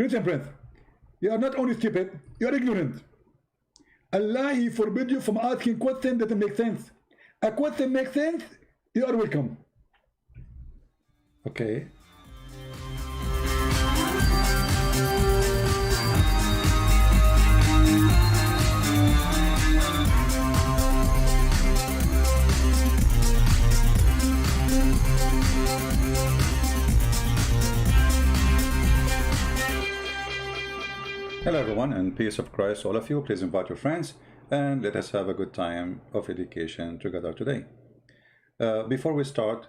Christian Prince, you are not only stupid, you are ignorant. Allah, He forbid you from asking questions that make sense. A question makes sense, you are welcome. Okay. Hello everyone, and peace of Christ all of you. Please invite your friends and let us have a good time of education together today. Before we start,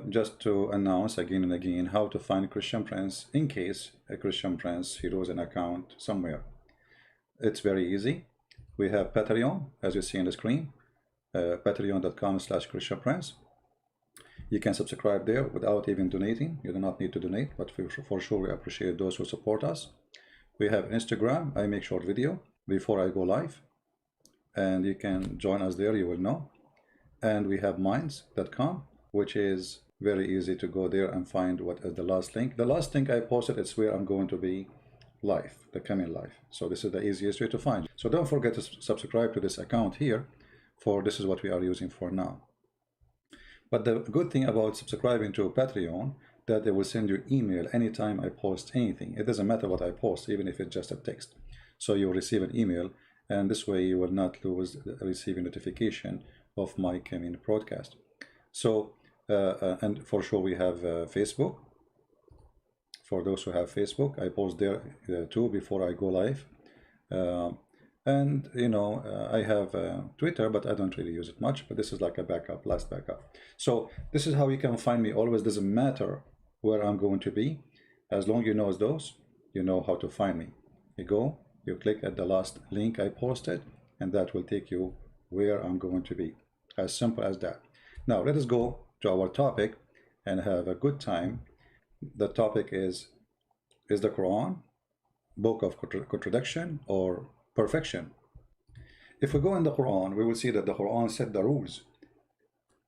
just to announce again and again how to find Christian Prince in case a Christian Prince he loses an account somewhere. It's very easy. We have Patreon, as you see on the screen, patreon.com/Christian Prince. You can subscribe there without even donating. You do not need to donate, but for sure we appreciate those who support us. We have Instagram. I make short video before I go live, and you can join us there, you will know. And we have minds.com, which is very easy to go there and find what is the last link. The last link I posted, it's where I'm going to be live, the coming live. So this is the easiest way to find. So don't forget to subscribe to this account here, for this is what we are using for now. But the good thing about subscribing to Patreon, that they will send you email anytime I post anything. It doesn't matter what I post, even if it's just a text. So you'll receive an email, and this way you will not lose receiving notification of my coming broadcast. So, and for sure we have Facebook. For those who have Facebook, I post there too before I go live. And you know, I have Twitter, but I don't really use it much, but this is like a backup, last backup. So this is how you can find me always. Doesn't matter where I'm going to be, as long as you know those, you know how to find me. You go, you click at the last link I posted, and that will take you where I'm going to be. As simple as that. Now let us go to our topic and have a good time. The topic is the Quran book of contradiction or perfection? If we go in the Quran, we will see that the Quran set the rules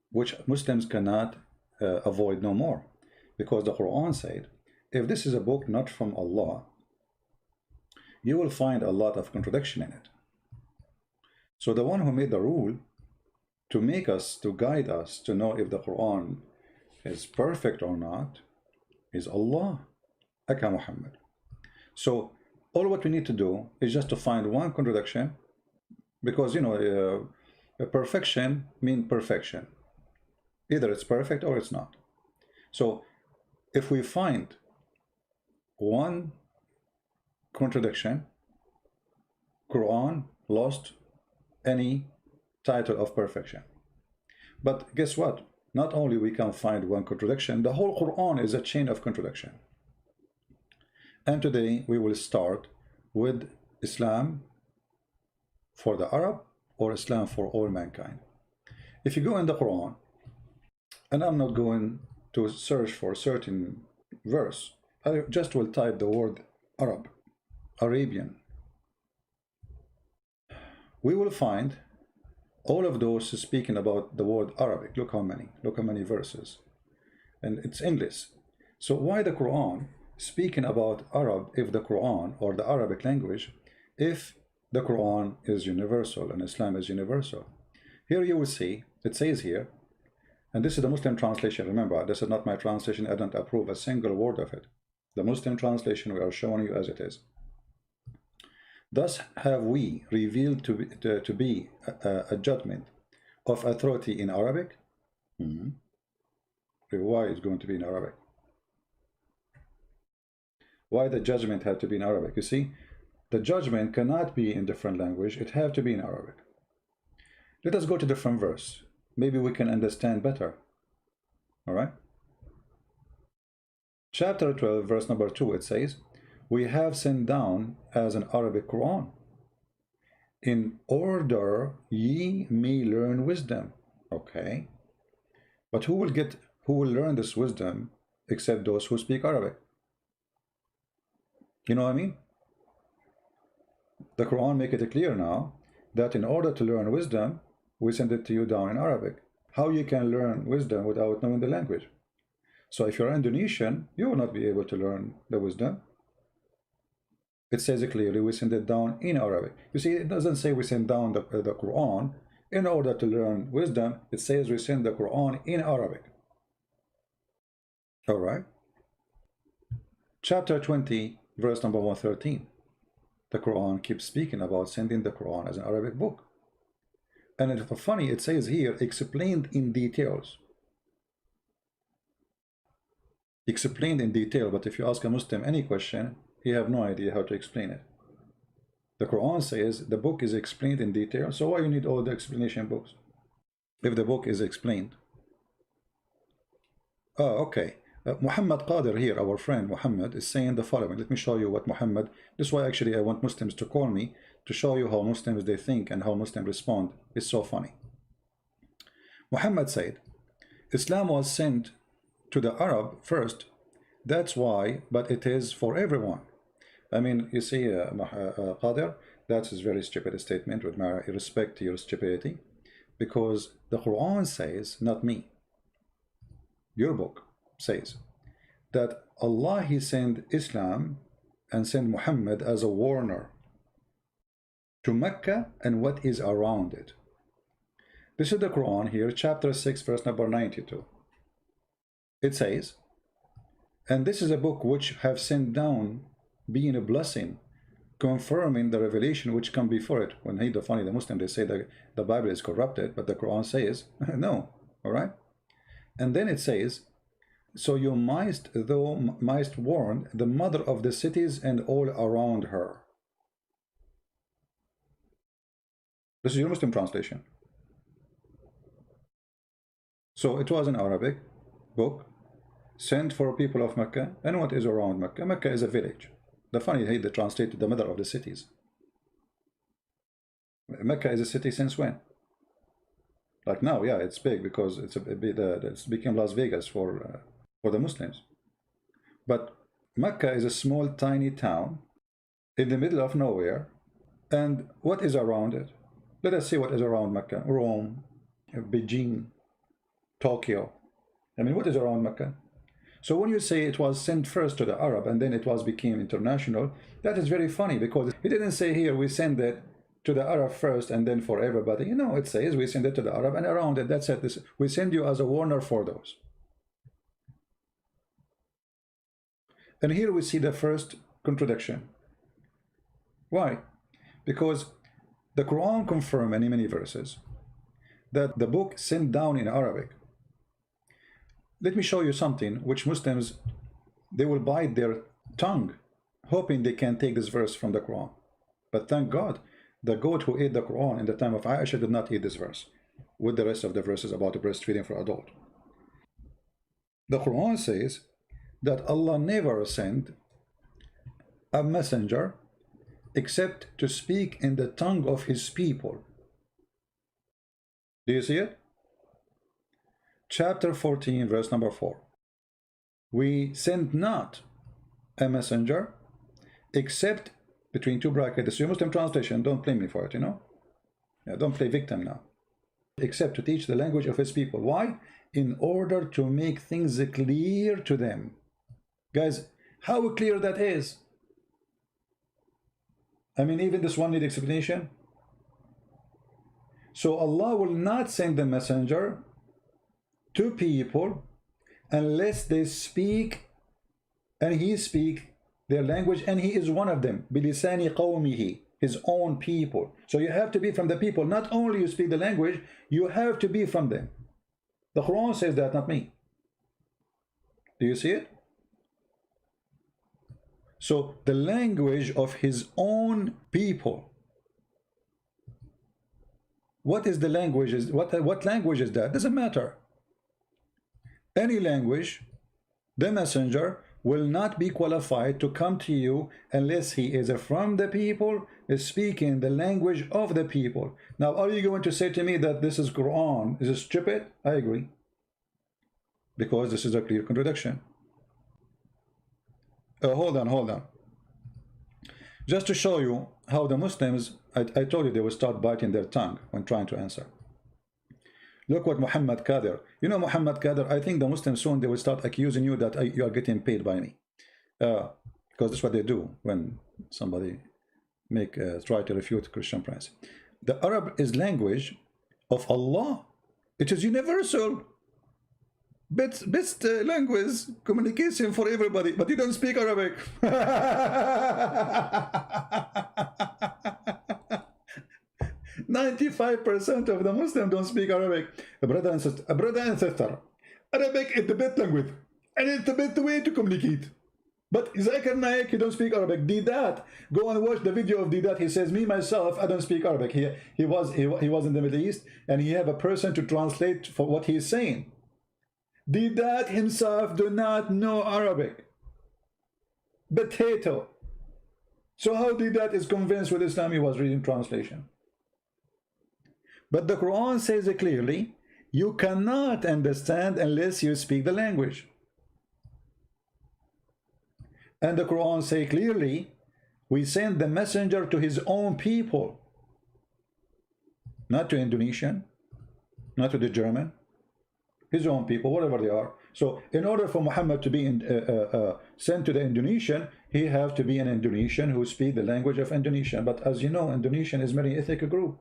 which Muslims cannot avoid no more, because the Quran said, if this is a book not from Allah, you will find a lot of contradiction in it. So the one who made the rule to make us, to guide us to know if the Quran is perfect or not, is Allah, aka Muhammad. So all what we need to do is just to find one contradiction, because you know, perfection means perfection. Either it's perfect or it's not. So if we find one contradiction, Quran lost any title of perfection. But guess what? Not only we can find one contradiction, the whole Quran is a chain of contradiction. And today we will start with Islam for the Arab or Islam for all mankind. If you go in the Quran, and I'm not going to search for a certain verse, I just will type the word Arab, Arabian. We will find all of those speaking about the word Arabic. Look how many verses, and it's endless. So why the Quran speaking about Arab, if the Quran or the Arabic language, if the Quran is universal and Islam is universal? Here you will see, it says here, and this is the Muslim translation. Remember, this is not my translation. I don't approve a single word of it. The Muslim translation we are showing you as it is. Thus have we revealed to be a judgment of authority in Arabic. Why is going to be in Arabic? Why the judgment had to be in Arabic? You see, the judgment cannot be in different language. It have to be in Arabic. Let us go to different verse. Maybe we can understand better. All right. Chapter 12, verse number 2, it says, we have sent down as an Arabic Quran, in order ye may learn wisdom. Okay. But who will learn this wisdom except those who speak Arabic? You know what I mean? The Quran make it clear now that in order to learn wisdom, we send it to you down in Arabic. How you can learn wisdom without knowing the language? So if you're Indonesian, you will not be able to learn the wisdom. It says clearly we send it down in Arabic. You see, it doesn't say we send down the Quran in order to learn wisdom. It says we send the Quran in Arabic. All right. Chapter 20, verse number 113. The Quran keeps speaking about sending the Quran as an Arabic book. And it's funny, it says here, explained in details. Explained in detail, but if you ask a Muslim any question, he have no idea how to explain it. The Quran says the book is explained in detail, so why you need all the explanation books if the book is explained? Oh, okay. Muhammad Qadir here, our friend Muhammad, is saying the following. Let me show you what Muhammad, this is why actually I want Muslims to call me to show you how Muslims they think and how Muslims respond. It's so funny. Muhammad said, Islam was sent to the Arab first, that's why, but it is for everyone. I mean, you see, Qadir, that is very stupid statement with my respect to your stupidity, because the Quran says, not me, your book says that Allah, he sent Islam and sent Muhammad as a warner to Mecca and what is around it. This is the Quran here, chapter 6, verse number 92. It says, and this is a book which have sent down, being a blessing, confirming the revelation which come before it. When the funny, the Muslim, they say that the Bible is corrupted, but the Quran says, no, all right? And then it says, so you mightst warn the mother of the cities and all around her. This is your Muslim translation. So it was an Arabic book sent for people of Mecca, and what is around Mecca? Mecca is a village. The funny, they translated the mother of the cities. Mecca is a city since when? Like now, yeah, it's big because it's become Las Vegas for the Muslims. But Mecca is a small, tiny town in the middle of nowhere. And what is around it? Let us see what is around Mecca. Rome, Beijing, Tokyo. I mean, what is around Mecca? So when you say it was sent first to the Arab and then it became international, that is very funny, because it didn't say here we send it to the Arab first and then for everybody. You know, it says we send it to the Arab and around it. That's it. We send you as a warner for those. And here we see the first contradiction. Why? Because the Quran confirms in many verses that the book sent down in Arabic. Let me show you something which Muslims, they will bite their tongue hoping they can take this verse from the Quran. But thank God, the goat who ate the Quran in the time of Aisha did not eat this verse with the rest of the verses about the breastfeeding for adult. The Quran says that Allah never sent a messenger except to speak in the tongue of his people. Do you see it? Chapter 14, verse number 4. We sent not a messenger except, between two brackets, this is your Muslim translation, don't blame me for it, you know? Yeah, don't play victim now. Except to teach the language of his people. Why? In order to make things clear to them. Guys, how clear that is? I mean, even this one needs explanation. So Allah will not send the messenger to people unless they speak, and he speak their language, and he is one of them. Bilisani qawmihi, his own people. So you have to be from the people. Not only you speak the language, you have to be from them. The Quran says that, not me. Do you see it? So the language of his own people. What is the language? What language is that? Doesn't matter. Any language, the messenger will not be qualified to come to you unless he is from the people, is speaking the language of the people. Now, are you going to say to me that this is Quran? Is it stupid? I agree. Because this is a clear contradiction. Hold on. Just to show you how the Muslims, I told you they will start biting their tongue when trying to answer. Look what Muhammad Qadir. You know Muhammad Qadir, I think the Muslims soon they will start accusing you that you are getting paid by me. because that's what they do when somebody try to refute Christian Prince. The Arab is language of Allah. It is universal. Best language communication for everybody, but you don't speak Arabic. 95% of the Muslims don't speak Arabic. Brother and sister, Arabic is the best language, and it's the best way to communicate. But Zakir Naik, he don't speak Arabic. Didat, go and watch the video of Didat. He says, me myself, I don't speak Arabic. He was in the Middle East, and he have a person to translate for what he's saying. Didat himself do not know Arabic. Potato. So how Didat is convinced with Islam? He was reading translation. But the Quran says it clearly, you cannot understand unless you speak the language. And the Quran say clearly, we send the messenger to his own people, not to Indonesian, not to the German, his own people, whatever they are. So in order for Muhammad to be sent to the Indonesian, he have to be an Indonesian who speak the language of Indonesian. But as you know, Indonesian is very ethnic group,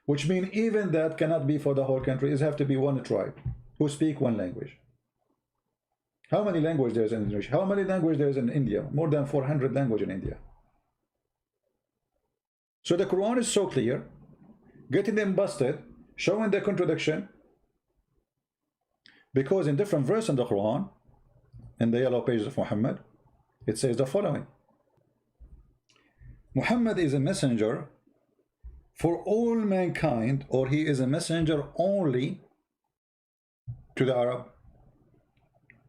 which means even that cannot be for the whole country. It have to be one tribe who speak one language. How many languages there is in Indonesia? How many languages there is in India? More than 400 languages in India. So the Quran is so clear, getting them busted, showing the contradiction, because in different verses in the Quran, in the yellow pages of Muhammad, it says the following: Muhammad is a messenger for all mankind, or he is a messenger only to the Arab.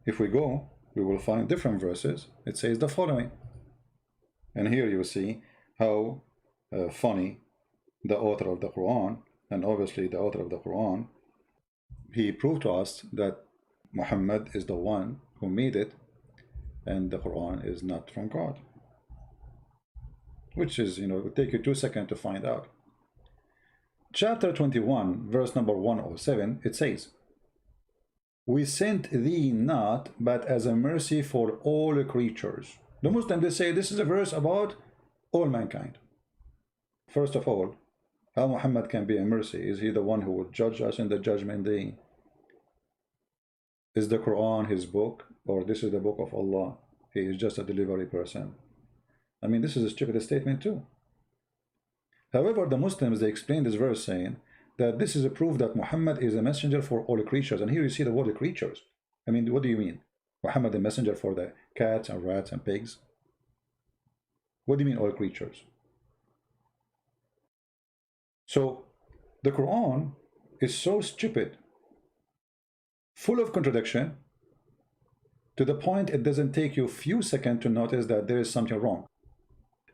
If we go, we will find different verses. It says the following, and here you see how funny the author of the Quran, and obviously the author of the Quran, he proved to us that Muhammad is the one who made it, and the Quran is not from God, which is, it will take you 2 seconds to find out. Chapter 21, verse number 107, it says, we sent thee not but as a mercy for all creatures. The Muslims, they say this is a verse about all mankind. First of all, how Muhammad can be a mercy? Is he the one who will judge us in the judgment day? Is the Quran his book, or this is the book of Allah? He is just a delivery person. I mean, this is a stupid statement too. However, the Muslims, they explain this verse saying that this is a proof that Muhammad is a messenger for all creatures. And here you see the word creatures. I mean, what do you mean? Muhammad a messenger for the cats and rats and pigs? What do you mean all creatures? So the Quran is so stupid, full of contradiction, to the point it doesn't take you a few seconds to notice that there is something wrong.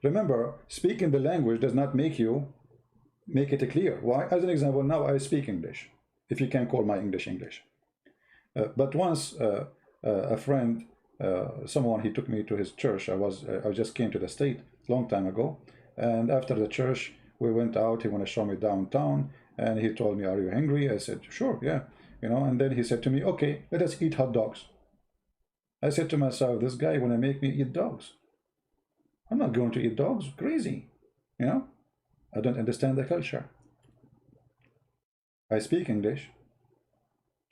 Remember, speaking the language does not make it clear. Why? As an example, now I speak English, if you can call my English English. But once a friend, someone, he took me to his church. I just came to the state a long time ago, and after the church we went out. He wanted to show me downtown, and he told me, are you hungry? I said, sure, yeah, and then he said to me, okay, let us eat hot dogs. I said to myself, this guy want to make me eat dogs. I'm not going to eat dogs. Crazy, I don't understand the culture. I speak English.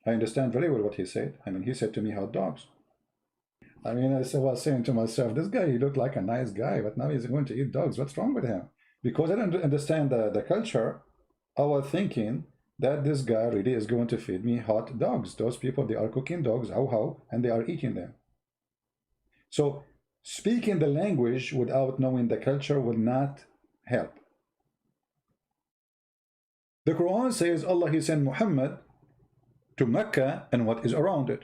I understand very well what he said. I mean, he said to me hot dogs. I mean, I was saying to myself, this guy, he looked like a nice guy, but now he's going to eat dogs. What's wrong with him? Because I don't understand the culture, I was thinking that this guy really is going to feed me hot dogs. Those people, they are cooking dogs, how, and they are eating them. So speaking the language without knowing the culture will not help. The Quran says Allah, he sent Muhammad to Mecca and what is around it.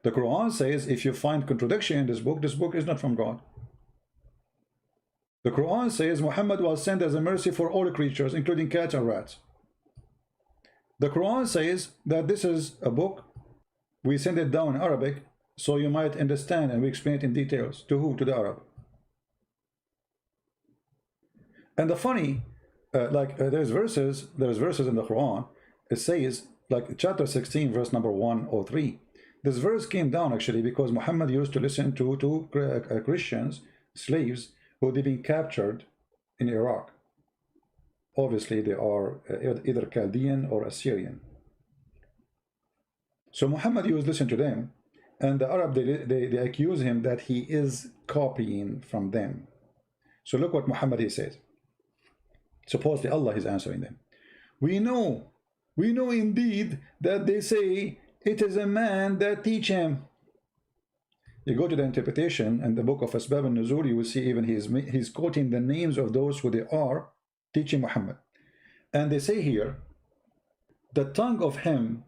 The Quran says if you find contradiction in this book is not from God. The Quran says Muhammad was sent as a mercy for all creatures, including cats and rats. The Quran says that this is a book, we send it down in Arabic, so you might understand, and we explain it in details. To who? To the Arab. And the funny, there's verses in the Quran, it says, like chapter 16, verse number 103, This verse came down actually because Muhammad used to listen to Christians, slaves, who had been captured in Iraq. Obviously, they are either Chaldean or Assyrian. So Muhammad used to listen to them, and the Arab, they accuse him that he is copying from them. So look what Muhammad he says. Supposedly Allah is answering them. We know indeed that they say it is a man that teach him. You go to the interpretation and the book of Asbab al-Nuzul, you will see even he's quoting the names of those who they are teaching Muhammad. And they say here, the tongue of him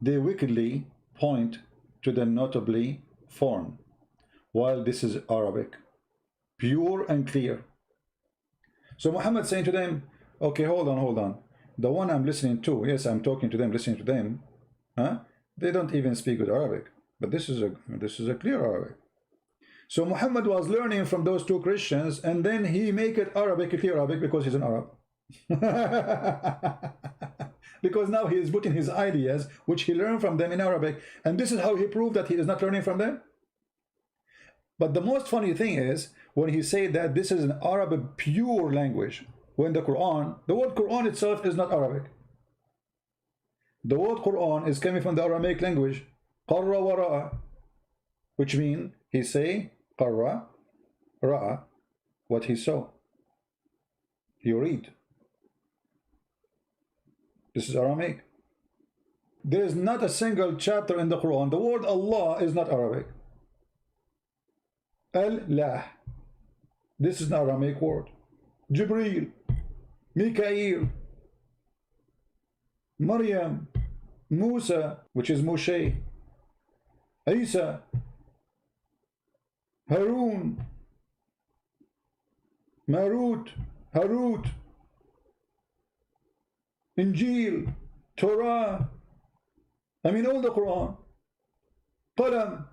they wickedly point to the notably foreign, while this is Arabic, pure and clear. So Muhammad saying to them, okay, hold on. The one I'm listening to, yes, I'm talking to them, listening to them, huh? They don't even speak good Arabic, but this is a clear Arabic. So Muhammad was learning from those two Christians, and then he make it Arabic, clear Arabic, because he's an Arab. Because now he is putting his ideas, which he learned from them in Arabic, and this is how he proved that he is not learning from them. But the most funny thing is when he said that this is an Arabic pure language, when the Quran, the word Quran itself is not Arabic. The word Quran is coming from the Aramaic language, qarra wa ra'a, which means he say qarra, ra'a, what he saw. You read. This is Aramaic. There is not a single chapter in the Quran. The word Allah is not Arabic. Allah. This is an Aramaic word. Jibreel, Mikael, Maryam, Musa, which is Moshe, Isa, Harun, Marut, Harut, Injil, Torah, I mean all the Quran. Qalam,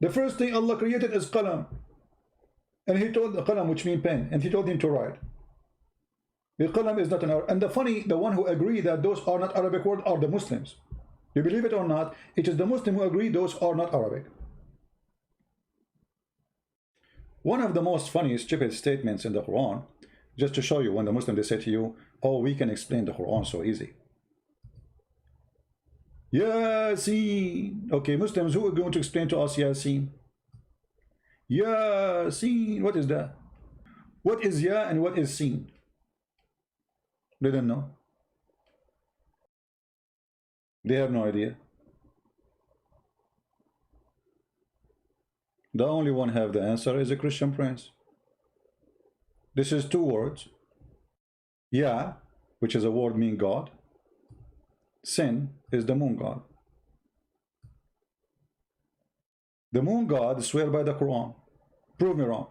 the first thing Allah created is Qalam, and he told the Qalam, which means pen, and he told him to write. The Qalam is not an Arabic, and the one who agree that those are not Arabic words are the Muslims. You believe it or not, it is the Muslim who agree those are not Arabic. One of the most funny, stupid statements in the Quran, just to show you, when the Muslim they say to you, oh, we can explain the Quran so easy. Yasin. Okay, Muslims, who are going to explain to us Yasin? Yasin, what is that? What is Ya and what is Sin? They don't know. They have no idea. The only one have the answer is a Christian prince. This is two words. Ya, which is a word meaning God. Sin is the moon god. The moon god swear by the Quran. Prove me wrong.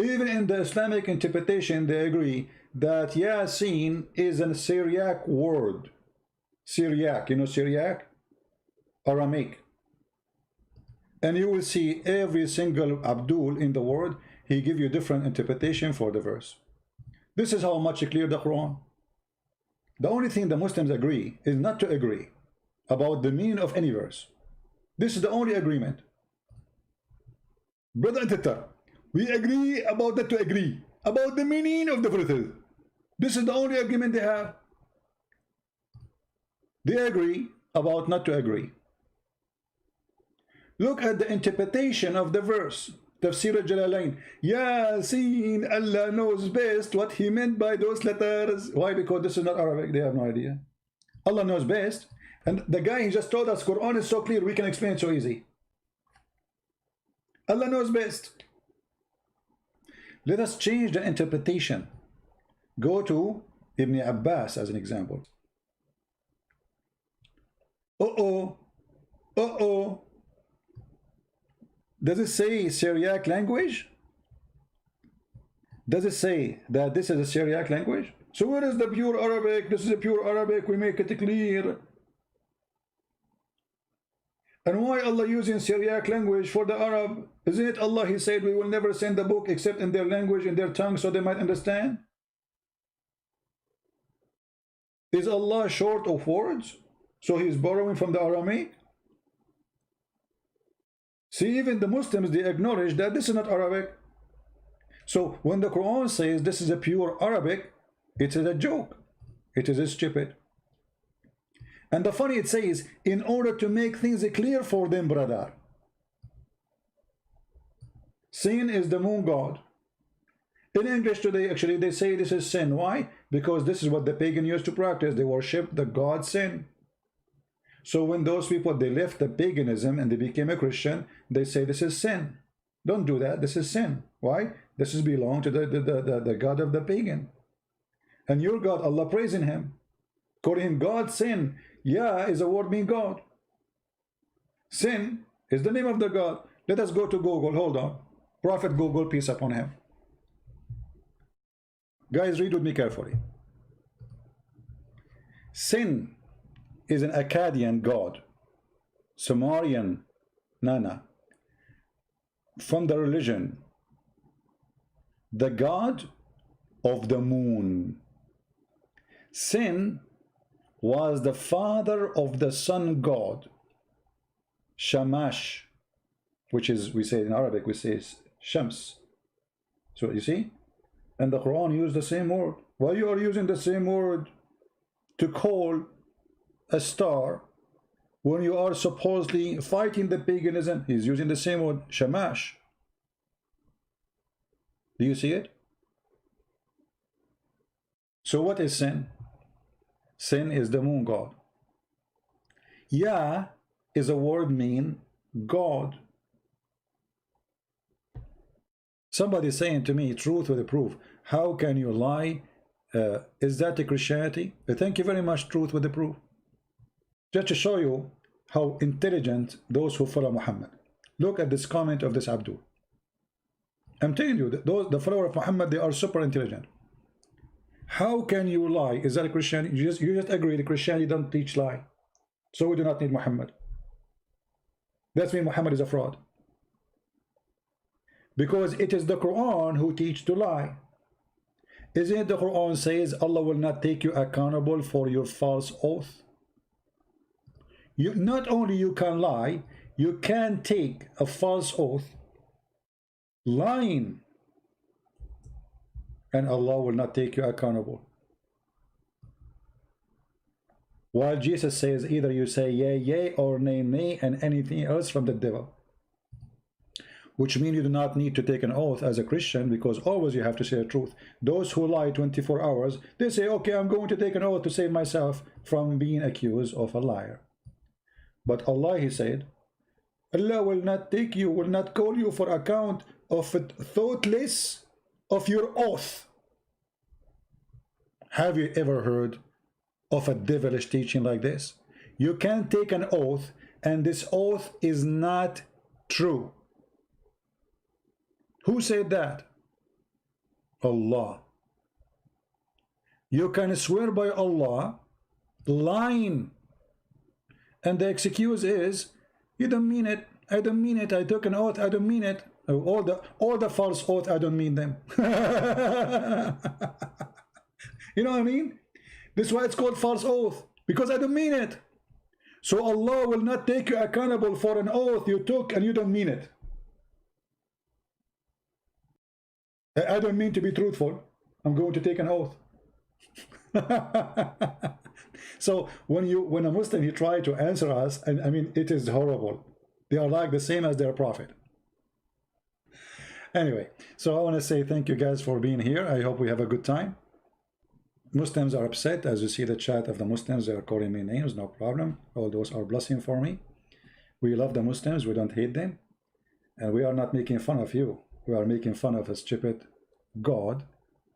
Even in the Islamic interpretation, they agree that Yasin is a Syriac word. Syriac, you know Syriac? Aramaic. And you will see every single Abdul in the word, he give you different interpretation for the verse. This is how much clear the Quran. The only thing the Muslims agree is not to agree about the meaning of any verse. This is the only agreement. Brother and sister, we agree about that to agree about the meaning of the verses. This is the only agreement they have. They agree about not to agree. Look at the interpretation of the verse. Tafsir al-Jalalain. Yasin, Allah knows best what he meant by those letters. Why? Because this is not Arabic. They have no idea. Allah knows best. And the guy, he just told us Quran is so clear, we can explain it so easy. Allah knows best. Let us change the interpretation. Go to Ibn Abbas as an example. Does it say Syriac language? Does it say that this is a Syriac language? So where is the pure Arabic? This is a pure Arabic, we make it clear. And why Allah using Syriac language for the Arab? Isn't it Allah, he said, we will never send the book except in their language, in their tongue, so they might understand? Is Allah short of words? So he is borrowing from the Aramaic? See, even the Muslims, they acknowledge that this is not Arabic. So when the Quran says this is a pure Arabic, it is a joke. It is stupid. And the funny, it says, in order to make things clear for them, brother. Sin is the moon god. In English today, actually, they say this is sin. Why? Because this is what the pagan used to practice. They worship the god sin. So when those people, they left the paganism and they became a Christian, they say this is sin. Don't do that. This is sin. Why? This is belong to the God of the pagan. And your God, Allah, praising him. Calling him God, sin. Yeah is a word mean God. Sin is the name of the God. Let us go to Google. Hold on. Prophet Google, peace upon him. Guys, read with me carefully. Sin is an Akkadian god. Sumerian Nana. From the religion. The god of the moon. Sin was the father of the sun god, Shamash, which is, we say in Arabic, we say Shams. So you see, and the Quran used the same word. Why you are using the same word to call a star when you are supposedly fighting the paganism? He's using the same word, Shamash. Do you see it? So what is sin? Sin is the moon god. Yah is a word mean God. Somebody saying to me, truth with a proof. How can you lie? Is that a Christianity? Thank you very much, truth with the proof. Just to show you how intelligent those who follow Muhammad. Look at this comment of this Abdul. I'm telling you, the follower of Muhammad, they are super intelligent. How can you lie? Is that a Christianity? You just agree that Christianity don't teach lie. So we do not need Muhammad. That means Muhammad is a fraud. Because it is the Quran who teach to lie. Isn't it the Quran says Allah will not take you accountable for your false oath? You, not only you can lie, you can take a false oath, lying, and Allah will not take you accountable. While Jesus says either you say yea, yea, or nay, nay, and anything else from the devil. Which means you do not need to take an oath as a Christian, because always you have to say the truth. Those who lie 24 hours, they say, okay, I'm going to take an oath to save myself from being accused of a liar. But Allah, he said, Allah will not take you, will not call you for account of it thoughtless of your oath. Have you ever heard of a devilish teaching like this? You can't take an oath and this oath is not true. Who said that? Allah. You can swear by Allah, lying, and the excuse is, you don't mean it, I don't mean it, I took an oath, I don't mean it. All the false oath, I don't mean them. You know what I mean? This is why it's called false oath, because I don't mean it. So Allah will not take you accountable for an oath you took and you don't mean it. I don't mean to be truthful. I'm going to take an oath. So when a Muslim, he try to answer us, and I mean, it is horrible. They are like the same as their prophet. Anyway, so I want to say thank you guys for being here. I hope we have a good time. Muslims are upset. As you see the chat of the Muslims, they are calling me names, no problem. All those are blessing for me. We love the Muslims, we don't hate them. And we are not making fun of you. We are making fun of a stupid God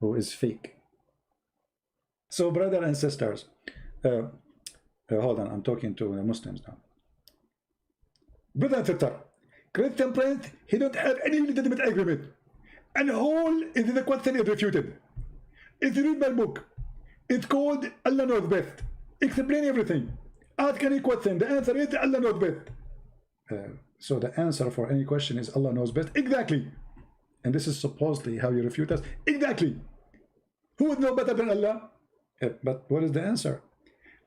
who is fake. So brothers and sisters, hold on, I'm talking to the Muslims now. Brother and sister, Christian Prince, he don't have any legitimate agreement. And whole is the question is refuted. If you read my book, it's called Allah Knows Best. Explain everything. Ask any question. The answer is Allah knows best. So the answer for any question is Allah knows best. Exactly. And this is supposedly how you refute us. Exactly. Who would know better than Allah? But what is the answer?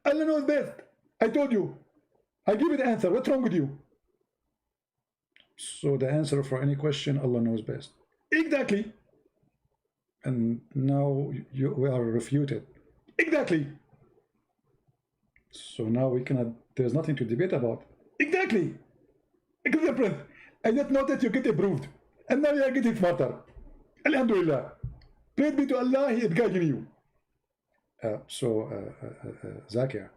Allah knows best. I told you. I give you the answer. What's wrong with you? So the answer for any question, Allah knows best. Exactly. And now we are refuted. Exactly. So now we cannot, there's nothing to debate about. Exactly. Exactly. I just know that you get approved. And now you are getting smarter. Alhamdulillah. Praise be to Allah, He is guiding you. Zakir,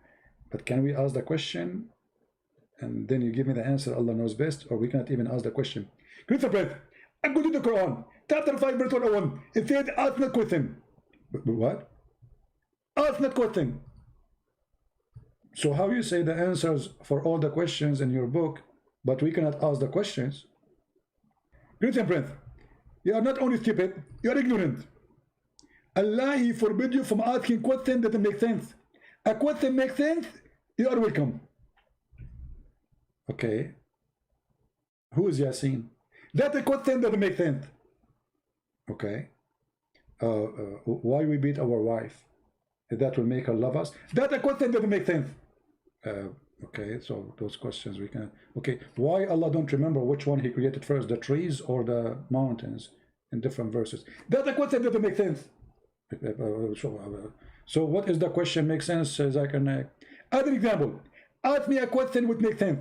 but can we ask the question and then you give me the answer, Allah knows best, or we cannot even ask the question? Christian friend, I'm going to the Quran, chapter 5, verse 101. It said, ask not question. What? Ask not question. So how you say the answers for all the questions in your book, but we cannot ask the questions? Christian friend, you are not only stupid, you are ignorant. Allah, He forbid you from asking questions that make sense. A question makes sense, you are welcome. Okay. Who is Yasin? That's a question that makes sense. Okay. Why we beat our wife? That will make her love us? That's a question that makes sense. Okay, so those questions we can. Okay, why Allah don't remember which one He created first, the trees or the mountains, in different verses? That's a question that makes sense. So what is the question make sense, Zakir? Other example, ask me a question which makes sense.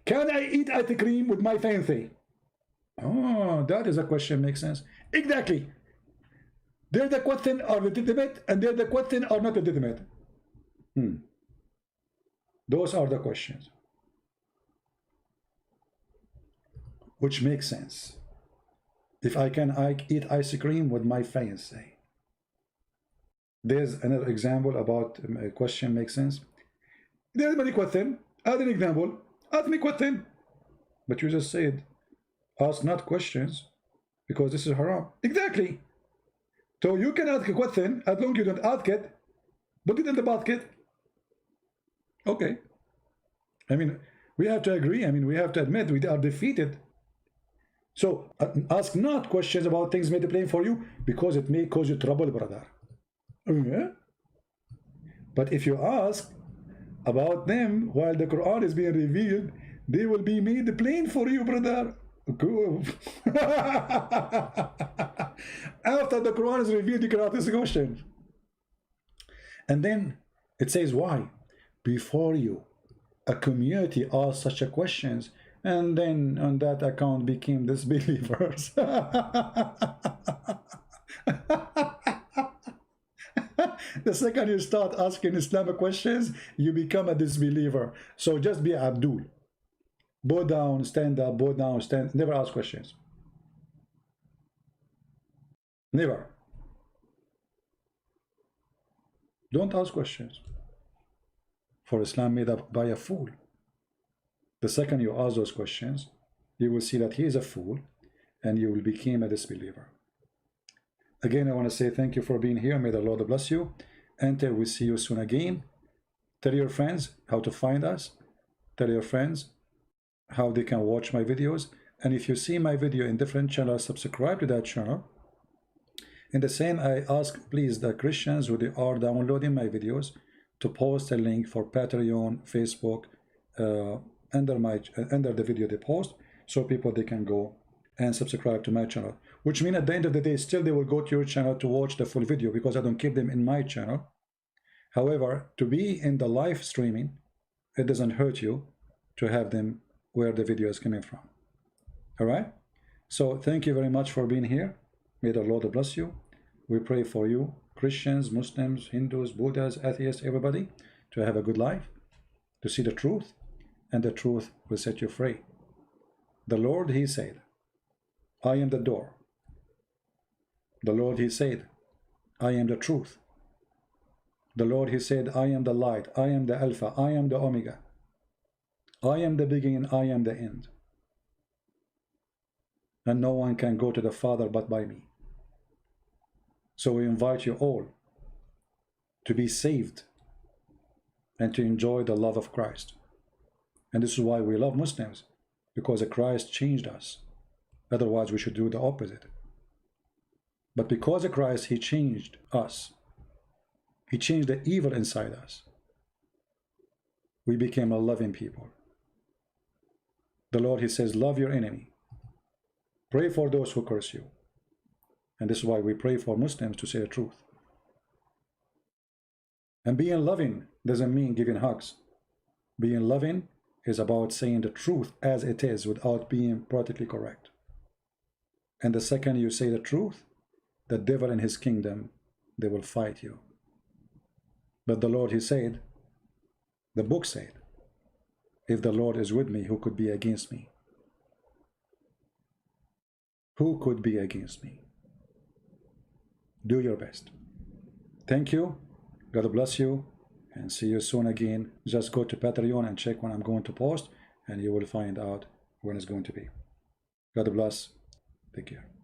Can I eat ice cream with my fancy? Oh, that is a question makes sense. Exactly. There's the question are legitimate and there's the question are not legitimate. Those are the questions which make sense. If I can eat ice cream with my fancy. There's another example about a question makes sense. There's many questions. Add an example. Ask me question. But you just said, ask not questions because this is haram. Exactly. So you can ask a question as long as you don't ask it, put it in the basket. Okay. I mean, we have to agree. I mean, we have to admit we are defeated. So ask not questions about things made plain for you because it may cause you trouble, brother. Yeah? But if you ask about them while the Quran is being revealed, they will be made plain for you, brother. After the Quran is revealed, you can ask this question. And then it says why? Before you, a community asked such a questions, and then on that account became disbelievers. The second you start asking Islamic questions, you become a disbeliever. So just be Abdul. Bow down, stand up, bow down, stand. Never ask questions. Never. Don't ask questions. For Islam made up by a fool. The second you ask those questions, you will see that he is a fool and you will become a disbeliever. Again, I want to say thank you for being here. May the Lord bless you. Until we see you soon again. Tell your friends how to find us. Tell your friends how they can watch my videos. And if you see my video in different channels, subscribe to that channel. In the same, I ask please the Christians who they are downloading my videos to post a link for Patreon, Facebook, under the video they post, so people they can go and subscribe to my channel. Which means at the end of the day, still they will go to your channel to watch the full video because I don't keep them in my channel. However, to be in the live streaming, it doesn't hurt you to have them where the video is coming from. All right. So thank you very much for being here. May the Lord bless you. We pray for you, Christians, Muslims, Hindus, Buddhas, atheists, everybody, to have a good life, to see the truth, and the truth will set you free. The Lord, He said, I am the door. The Lord, He said, I am the truth. The Lord, He said, I am the light, I am the Alpha, I am the Omega. I am the beginning, I am the end. And no one can go to the Father but by me. So we invite you all to be saved and to enjoy the love of Christ. And this is why we love Muslims, because Christ changed us. Otherwise, we should do the opposite. But because of Christ, He changed us. He changed the evil inside us. We became a loving people. The Lord, he says, love your enemy. Pray for those who curse you. And this is why we pray for Muslims to say the truth. And being loving doesn't mean giving hugs. Being loving is about saying the truth as it is without being politically correct. And the second you say the truth, the devil and his kingdom, they will fight you. But the Lord, he said, the book said, if the Lord is with me, who could be against me? Who could be against me? Do your best. Thank you. God bless you. And see you soon again. Just go to Patreon and check when I'm going to post, and you will find out when it's going to be. God bless. Take care.